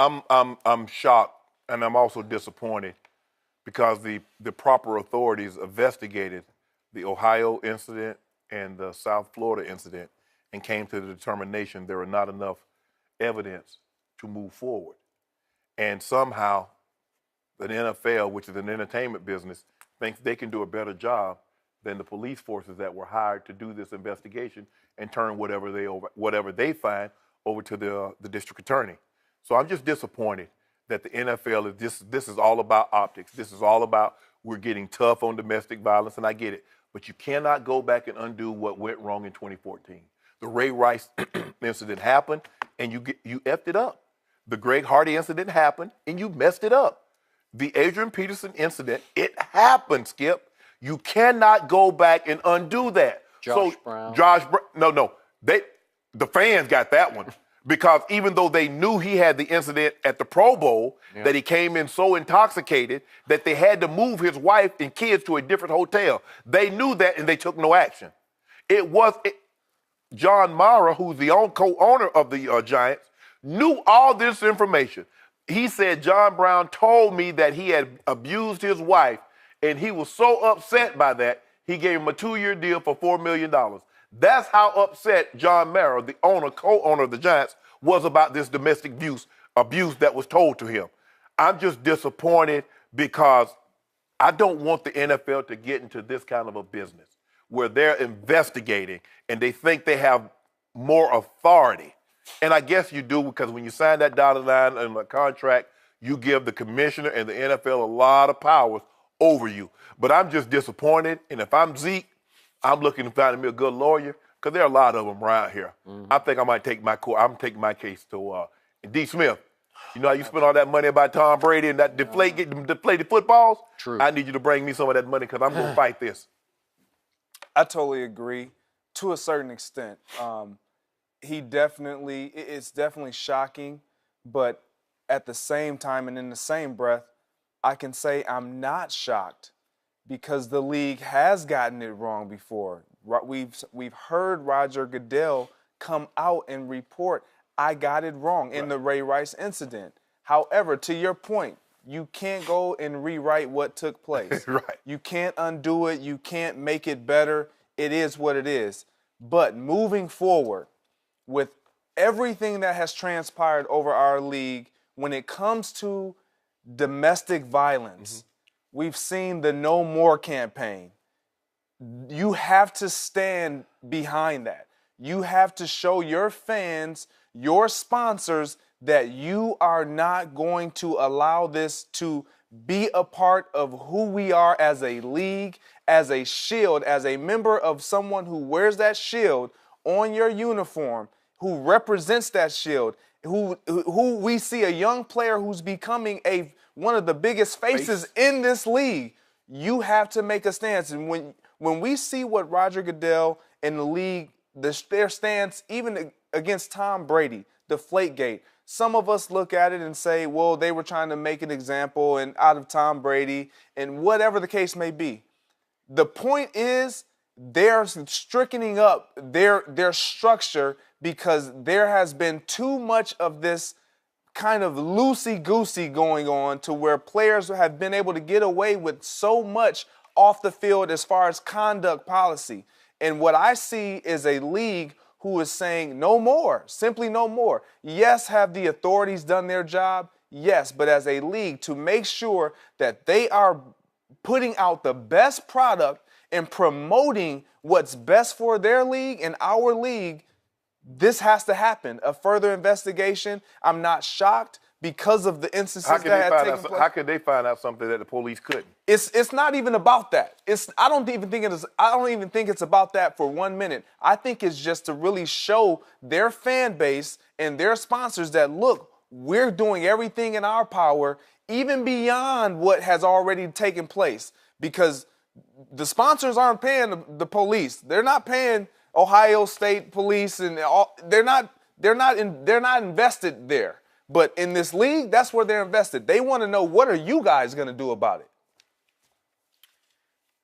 I'm shocked, and I'm also disappointed because the proper authorities investigated the Ohio incident and the South Florida incident and came to the determination there are not enough evidence to move forward. And somehow the NFL, which is an entertainment business, thinks they can do a better job than the police forces that were hired to do this investigation and turn whatever they find over to the district attorney. So I'm just disappointed that the NFL this is all about optics. This is all about we're getting tough on domestic violence, and I get it. But you cannot go back and undo what went wrong in 2014. The Ray Rice incident happened, and you effed it up. The Greg Hardy incident happened, and you messed it up. The Adrian Peterson incident, it happened, Skip. You cannot go back and undo that. Josh Brown. No. The fans got that one. Because even though they knew he had the incident at the Pro Bowl, that he came in so intoxicated that they had to move his wife and kids to a different hotel. They knew that and they took no action. John Mara, who's the co-owner of the Giants, knew all this information. He said John Brown told me that he had abused his wife, and he was so upset by that, he gave him a 2-year deal for $4 million. That's how upset John Mara, the co-owner of the Giants, was about this domestic abuse that was told to him. I'm just disappointed because I don't want the NFL to get into this kind of a business where they're investigating and they think they have more authority. And I guess you do, because when you sign that dotted line in the contract, you give the commissioner and the NFL a lot of powers over you. But I'm just disappointed, and if I'm Zeke, I'm looking to find me a good lawyer, because there are a lot of them around here. I think I might take I'm taking my case to D. Smith. You know how you spend all that money about Tom Brady and that deflated footballs? True. I need you to bring me some of that money, because I'm going to fight this. I totally agree to a certain extent. It's definitely shocking, but at the same time and in the same breath, I can say I'm not shocked because the league has gotten it wrong before. We've heard Roger Goodell come out and report, I got it wrong in the Ray Rice incident. However, to your point, you can't go and rewrite what took place. Right. You can't undo it. You can't make it better. It is what it is. But moving forward, with everything that has transpired over our league, when it comes to domestic violence, we've seen the No More campaign. You have to stand behind that. You have to show your fans, your sponsors, that you are not going to allow this to be a part of who we are as a league, as a shield, as a member of someone who wears that shield on your uniform, who represents that shield, who we see a young player who's becoming one of the biggest faces in this league. You have to make a stance. And when we see what Roger Goodell and the league, their stance, even against Tom Brady, Deflategate, some of us look at it and say, well, they were trying to make an example and out of Tom Brady, and whatever the case may be. The point is, they're strickening up their structure because there has been too much of this kind of loosey-goosey going on to where players have been able to get away with so much off the field as far as conduct policy. And what I see is a league who is saying no more, simply no more. Yes, have the authorities done their job? Yes, but as a league, to make sure that they are putting out the best product and promoting what's best for their league and our league, this has to happen. A further investigation. I'm not shocked because of the instances that have taken place. How could they find out something that the police couldn't? It's not even about that. I don't even think it's about that for 1 minute. I think it's just to really show their fan base and their sponsors that, look, we're doing everything in our power, even beyond what has already taken place, because the sponsors aren't paying the police. They're not paying Ohio State Police, and they're not invested there. But in this league, that's where they're invested. They want to know, what are you guys going to do about it?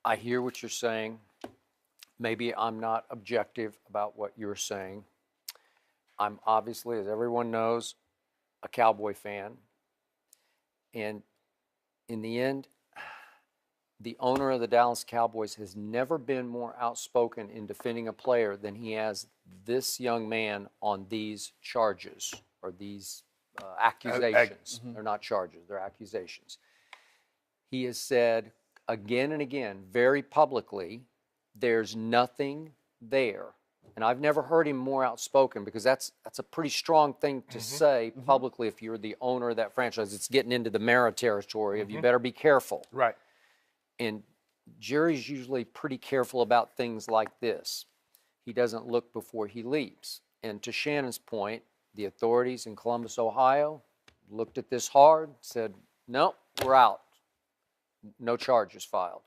I hear what you're saying. Maybe I'm not objective about what you're saying. I'm obviously, as everyone knows, a Cowboy fan. And in the end, the owner of the Dallas Cowboys has never been more outspoken in defending a player than he has this young man on these charges or these accusations. They're not charges, they're accusations. He has said again and again, very publicly, there's nothing there. And I've never heard him more outspoken, because that's a pretty strong thing to say publicly if you're the owner of that franchise. It's getting into the Mara territory of you better be careful. Right. And Jerry's usually pretty careful about things like this. He doesn't look before he leaps. And to Shannon's point, the authorities in Columbus, Ohio, looked at this hard, said, no, we're out. No charges filed.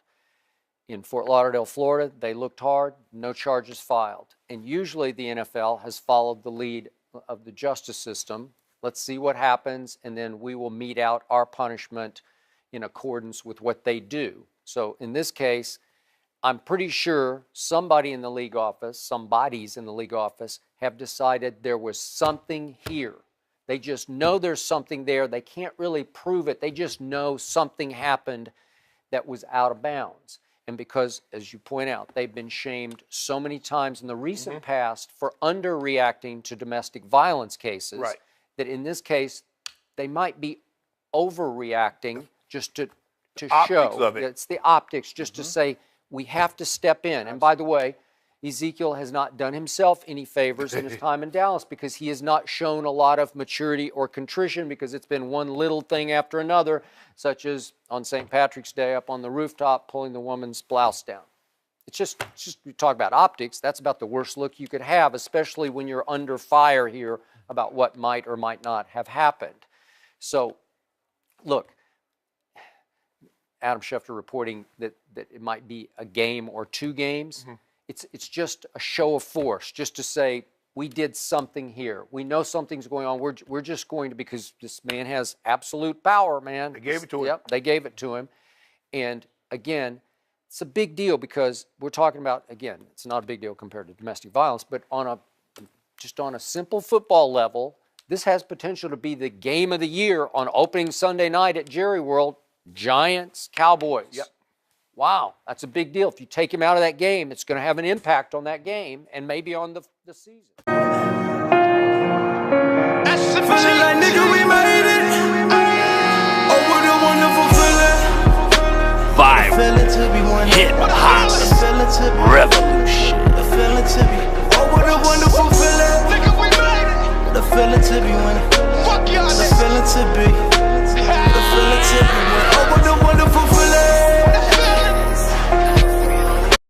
In Fort Lauderdale, Florida, they looked hard, no charges filed. And usually the NFL has followed the lead of the justice system. Let's see what happens, and then we will mete out our punishment in accordance with what they do. So in this case, I'm pretty sure somebodies in the league office have decided there was something here. They just know there's something there. They can't really prove it. They just know something happened that was out of bounds. And because, as you point out, they've been shamed so many times in the recent past for underreacting to domestic violence cases, that in this case, they might be overreacting just to show. Of it. It's the optics, just to say, we have to step in. And by the way, Ezekiel has not done himself any favors in his time in Dallas, because he has not shown a lot of maturity or contrition, because it's been one little thing after another, such as on St. Patrick's Day up on the rooftop pulling the woman's blouse down. It's just we talk about optics. That's about the worst look you could have, especially when you're under fire here about what might or might not have happened. So, look, Adam Schefter reporting that it might be a game or two games. It's just a show of force, just to say, we did something here. We know something's going on. We're just going to, because this man has absolute power, man. They gave it to him. Yep, they gave it to him. And again, it's a big deal, because we're talking about, again, it's not a big deal compared to domestic violence, but just on a simple football level, this has potential to be the game of the year on opening Sunday night at Jerry World. Giants, Cowboys. Yep. Wow, that's a big deal. If you take him out of that game, it's going to have an impact on that game and maybe on the season. That's the feeling like, nigga, we made it. Oh, what a wonderful feeling. Viral, hip hop, revolution.